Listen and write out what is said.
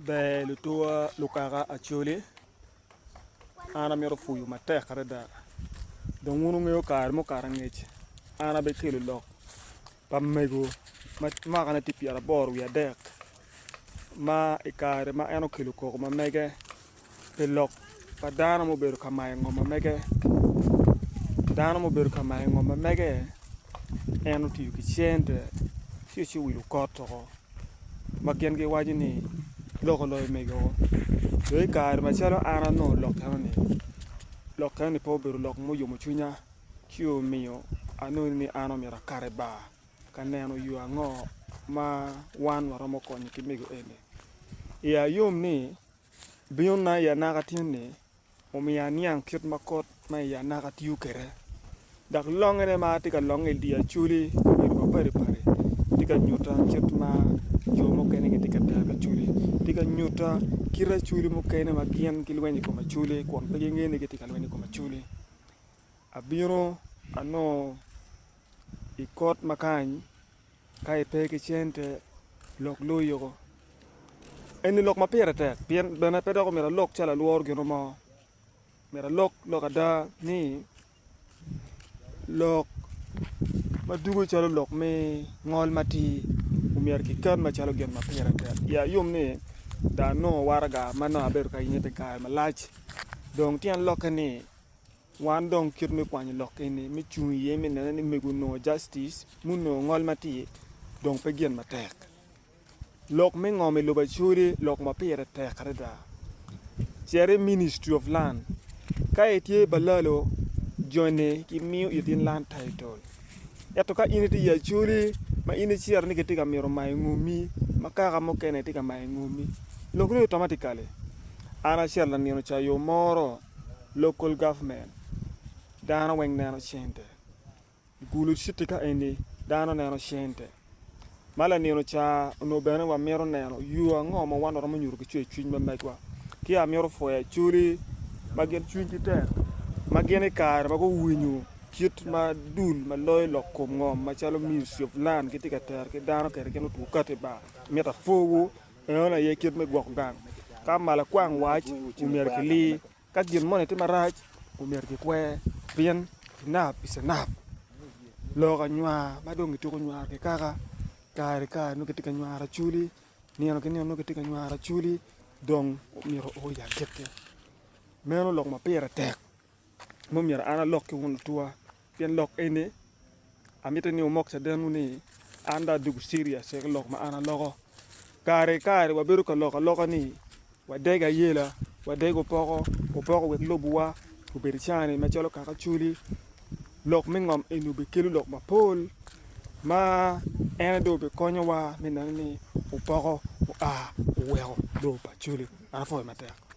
Beh, le tua lucara a chole ana mero fuyu mate karada don wunu ngeo kar mo karangech ana be kelo lok pamego ma kana tipi ara bor wi adek ma ikare ma eno kelo ko ma mege pe lok padana mo beru kamay ngoma mege dana mo beru kamay ngoma mege eno tiu ki chente si wilu koto ma gen ge wajini loko loy mego do ikare ma chalo ana no lok kan ni po beru lok mo yo mo chunya kio mio ano ni ano mira kare ba kaneno yu ango ma wan waro mo konyi kimego ene ya yom ni biyon na ya nagatin ni o mi ya niang kit makot ma ya nagatiu kere dak longere ma tika longel dia chuli ko pare tika nyuta kit ma yo mo kene ke tika daga chuli tika nyuta kira chuli mo kene ma gian kilweni ko ma chuli ko pe ngene ke tika lweni ko ma chuli abiro ano ikot makany kai pe ke chente lok loyo eni lok ma pere te pien bena pedo ko mera lok chala luor gino mo mera lok ada ni lok madugo chalo lok me ngol mati umiar ki kan ma chalo gen ma pere te ya yum ni da no warga mana ber ka yete ka malach dong tian lok ni wan dong kit me kwany lok ni mi chu yeme na ni megu no justice muno ngol mati dong pe gen ma tek lok me ngome lo ba churi lok ma pere tek reda chere Ministry of Land ka etie balalo jone ki miu itin land title yato ka initi ya churi ma ini chiar ni ketika miro mai ngumi makaka mo kene tika mai ngumi lok ni automatically ana chiar la nino cha yo moro local government dana weng nano chente gulu sitika eni dana nano chente mala nino cha no bene wa mero nano yuwa ngoma wano ramo nyuru ki chwe ma megwa ki a mero foya churi magen chwin ki ter magen kar ma go winyu kit ma dul ma loy lokom ngom ma chalo Ministry of Land kitika ter ke dana kere kenu tu kate ba meta fogu ona ye kit me gwok gang ka mala kwang wach umier ki li ka gin mone ti marach umier ki kwe pien nap isenap loga nywa madong itu ko nywa ke kaka kare ka no ketika nywa chuli ni ano kini no ketika nywa chuli dong miro o ya kete meno lok ma pere tek mo mira ana lok ki won tua pien lok ene amite ni umok sa denu ni anda dugu serious se lok ma ana logo kare wa beru ka loka ni wa dega yela wa dego poko wek lobuwa ko berichani ma chalo kaka chuli lok mingom enu be kelu lok ma pol ma ene do be konyo wa minani upoko a wego do pa chuli ana fo ma tek